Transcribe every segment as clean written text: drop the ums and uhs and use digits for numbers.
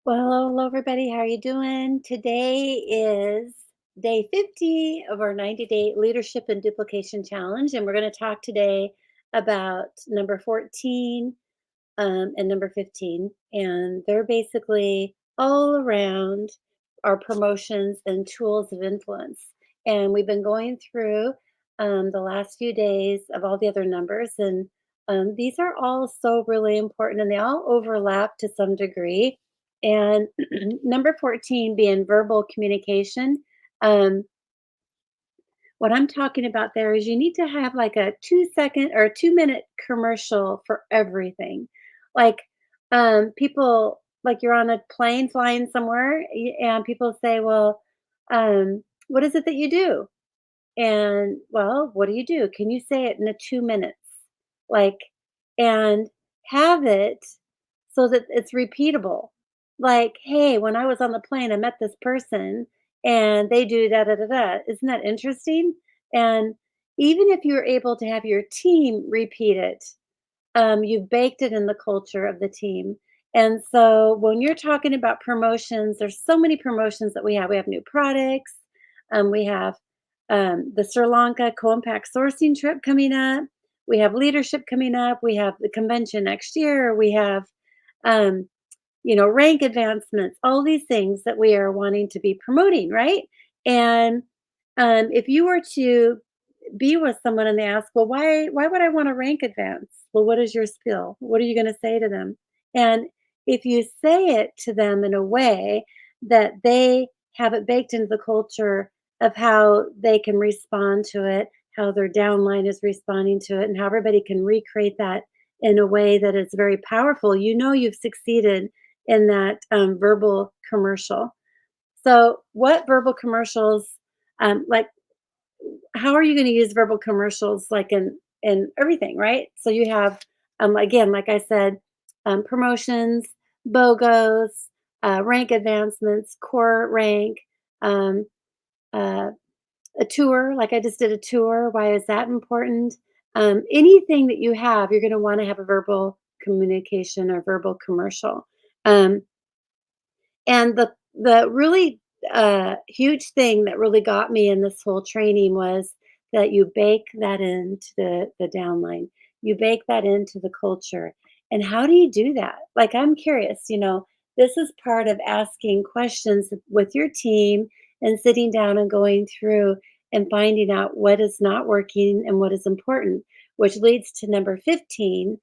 Well, hello everybody. How are you doing? Today is day 50 of our 90-day leadership and duplication challenge, and we're going to talk today about number 14 and number 15. And they're basically all around our promotions and tools of influence. And we've been going through the last few days of all the other numbers, and these are all so really important and they all overlap to some degree. And number 14 being verbal communication. Um, what I'm talking about there is you need to have like a 2 second or 2 minute commercial for everything. Like people, like you're on a plane flying somewhere and people say, well, what is it that you do? And well, what do you do? Can you say it in a 2 minutes? Like, and have it so that it's repeatable. Like, hey, when I was on the plane, I met this person and they do da da da da. Isn't that interesting? And even if you're able to have your team repeat it, you've baked it in the culture of the team. And so when you're talking about promotions, there's so many promotions that we have. We have new products. We have the Sri Lanka co-impact sourcing trip coming up. We have leadership coming up. We have the convention next year. We have, um, rank advancements, all these things that we are wanting to be promoting, right? And if you were to be with someone and they ask, "Well, why would I want to rank advance?" Well, what is your skill? What are you going to say to them? And if you say it to them in a way that they have it baked into the culture of how they can respond to it, how their downline is responding to it, and how everybody can recreate that in a way that is very powerful, you've succeeded in that verbal commercial. So, what verbal commercials, like how are you going to use verbal commercials like in everything, right? So you have again, like I said, promotions, BOGOs, rank advancements, core rank, um, uh, a tour. Like I just did a tour. Why is that important? Anything that you have, you're going to want to have a verbal communication or verbal commercial. Um, and the really, huge thing that really got me in this whole training was that you bake that into the downline. You bake that into the culture. And how do you do that? Like, I'm curious, this is part of asking questions with your team and sitting down and going through and finding out what is not working and what is important, which leads to number 15,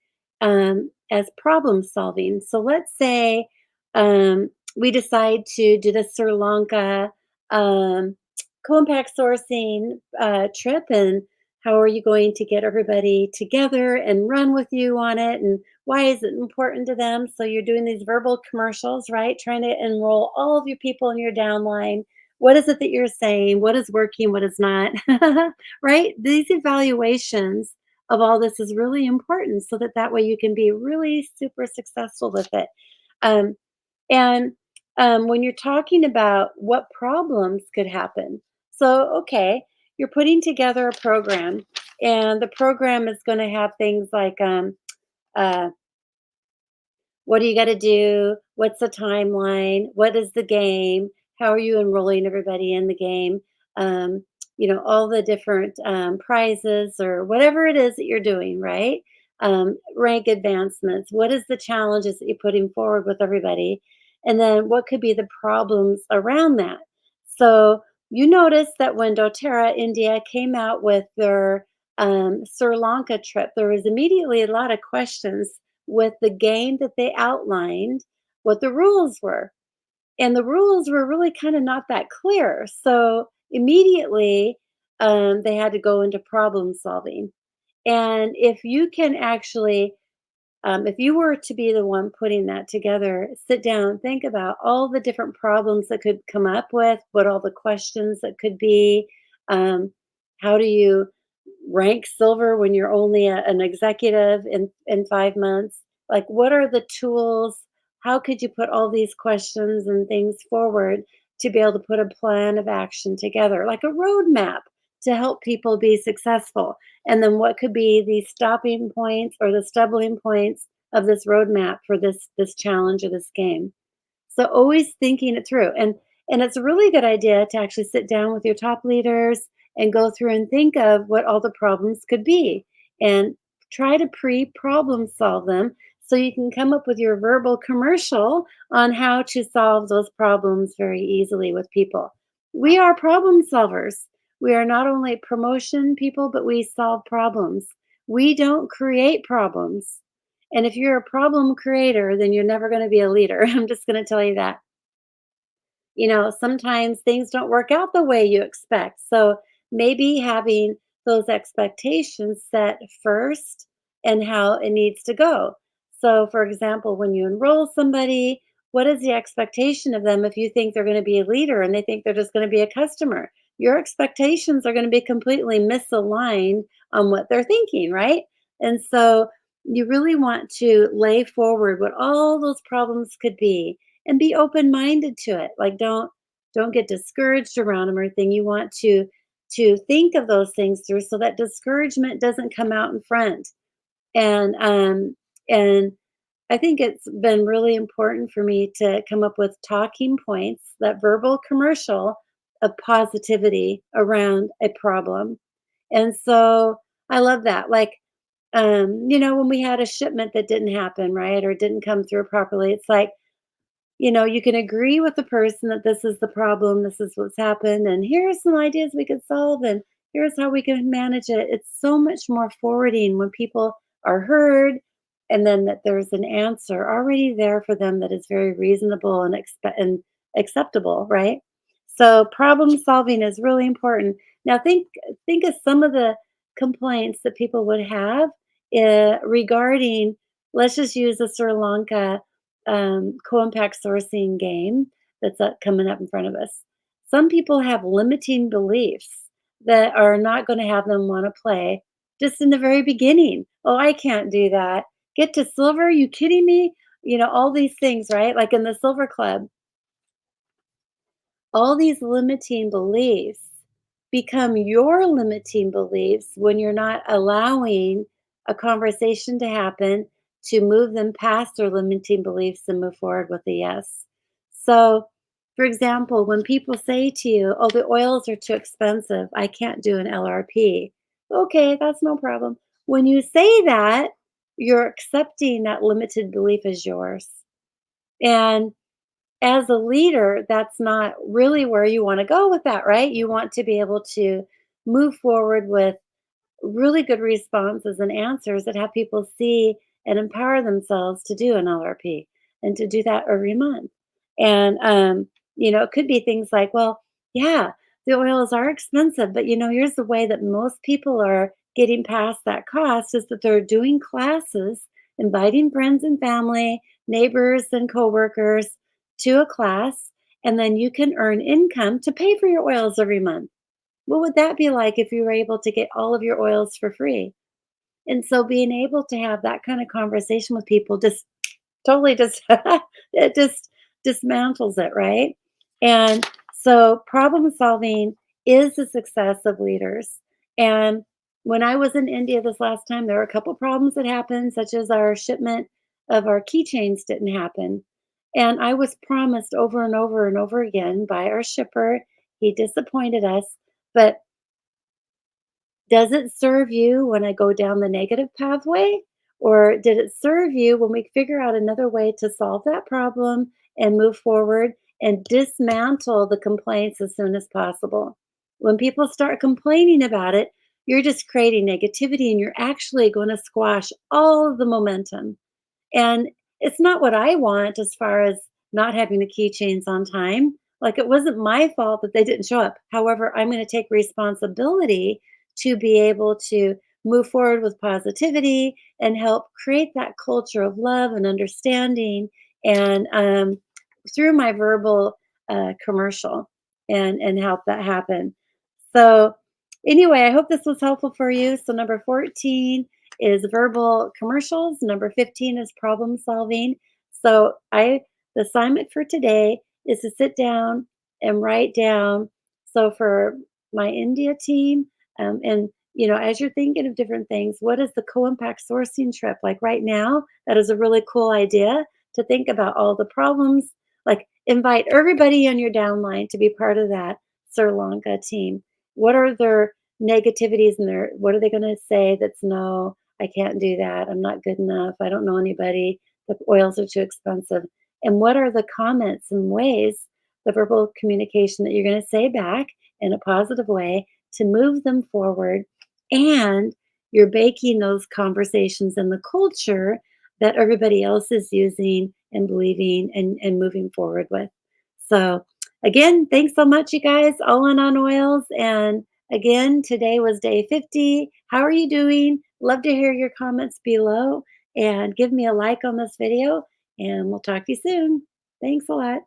as problem solving. So let's say, we decide to do the Sri Lanka um, co-impact sourcing trip, and how are you going to get everybody together and run with you on it, and why is it important to them? So you're doing these verbal commercials, right? Trying to enroll all of your people in your downline. What is it that you're saying? What is working? What is not? Right? These evaluations of all this is really important so that that way you can be really super successful with it. Um, and when you're talking about what problems could happen, so okay, you're putting together a program, and the program is going to have things like uh, what do you got to do? What's the timeline? What is the game? How are you enrolling everybody in the game? Um, all the different prizes or whatever it is that you're doing, right? Rank advancements. What is the challenges that you're putting forward with everybody? And then what could be the problems around that? So you notice that when doTERRA India came out with their Sri Lanka trip, there was immediately a lot of questions with the game that they outlined, what the rules were. And the rules were really kind of not that clear. So immediately they had to go into problem solving. And if you can actually, if you were to be the one putting that together, sit down, think about all the different problems that could come up with, what all the questions that could be. Um, how do you rank silver when you're only an executive in 5 months? Like, what are the tools? How could you put all these questions and things forward to be able to put a plan of action together, like a roadmap to help people be successful? And then what could be the stopping points or the stumbling points of this roadmap for this challenge or this game? So always thinking it through. And it's a really good idea to actually sit down with your top leaders and go through and think of what all the problems could be and try to pre-problem solve them so you can come up with your verbal commercial on how to solve those problems very easily with people. We are problem solvers. We are not only promotion people, but we solve problems. We don't create problems. And if you're a problem creator, then you're never going to be a leader. I'm just going to tell you that. Sometimes things don't work out the way you expect. So maybe having those expectations set first and how it needs to go. So, for example, when you enroll somebody, what is the expectation of them if you think they're going to be a leader and they think they're just going to be a customer? Your expectations are going to be completely misaligned on what they're thinking, right? And so you really want to lay forward what all those problems could be and be open-minded to it. Like don't get discouraged around them or anything. You want to think of those things through so that discouragement doesn't come out in front. And I think it's been really important for me to come up with talking points, that verbal commercial of positivity around a problem. And so I love that. Like, when we had a shipment that didn't happen, right, or didn't come through properly, it's like, you can agree with the person that this is the problem, this is what's happened, and here's some ideas we could solve, and here's how we can manage it. It's so much more forwarding when people are heard, and then that there's an answer already there for them that is very reasonable and acceptable, right? So problem solving is really important. Now think of some of the complaints that people would have regarding. Let's just use the Sri Lanka co-impact sourcing game that's coming up in front of us. Some people have limiting beliefs that are not going to have them want to play just in the very beginning. Oh, I can't do that. Get to silver? You kidding me? All these things, right? Like in the silver club, all these limiting beliefs become your limiting beliefs when you're not allowing a conversation to happen to move them past their limiting beliefs and move forward with a yes. So, for example, when people say to you, oh, the oils are too expensive, I can't do an LRP. Okay, that's no problem. When you say that, you're accepting that limited belief as yours. And as a leader, that's not really where you want to go with that, right? You want to be able to move forward with really good responses and answers that have people see and empower themselves to do an LRP and to do that every month. And it could be things like, well, yeah, the oils are expensive, but here's the way that most people are getting past that cost is that they're doing classes, inviting friends and family, neighbors and coworkers to a class, and then you can earn income to pay for your oils every month. What would that be like if you were able to get all of your oils for free? And so being able to have that kind of conversation with people just totally just it just dismantles it, right? And so problem solving is the success of leaders. And when I was in India this last time, there were a couple problems that happened, such as our shipment of our keychains didn't happen. And I was promised over and over and over again by our shipper, he disappointed us. But does it serve you when I go down the negative pathway? Or did it serve you when we figure out another way to solve that problem and move forward and dismantle the complaints as soon as possible? When people start complaining about it, you're just creating negativity and you're actually going to squash all of the momentum. And it's not what I want as far as not having the keychains on time. Like it wasn't my fault that they didn't show up. However, I'm going to take responsibility to be able to move forward with positivity and help create that culture of love and understanding and through my verbal commercial and help that happen. So anyway, I hope this was helpful for you. So number 14 is verbal commercials. Number 15 is problem solving. So the assignment for today is to sit down and write down. So for my India team, and as you're thinking of different things, what is the co-impact sourcing trip like right now? That is a really cool idea to think about all the problems. Like invite everybody on your downline to be part of that Sri Lanka team. What are their negativities and their what are they going to say that's no, I can't do that. I'm not good enough. I don't know anybody. The oils are too expensive. And what are the comments and ways, the verbal communication that you're going to say back in a positive way to move them forward? And you're baking those conversations in the culture that everybody else is using and believing and moving forward with. So, again, thanks so much, you guys, all in on oils. And again, today was day 50. How are you doing? Love to hear your comments below and give me a like on this video. And we'll talk to you soon. Thanks a lot.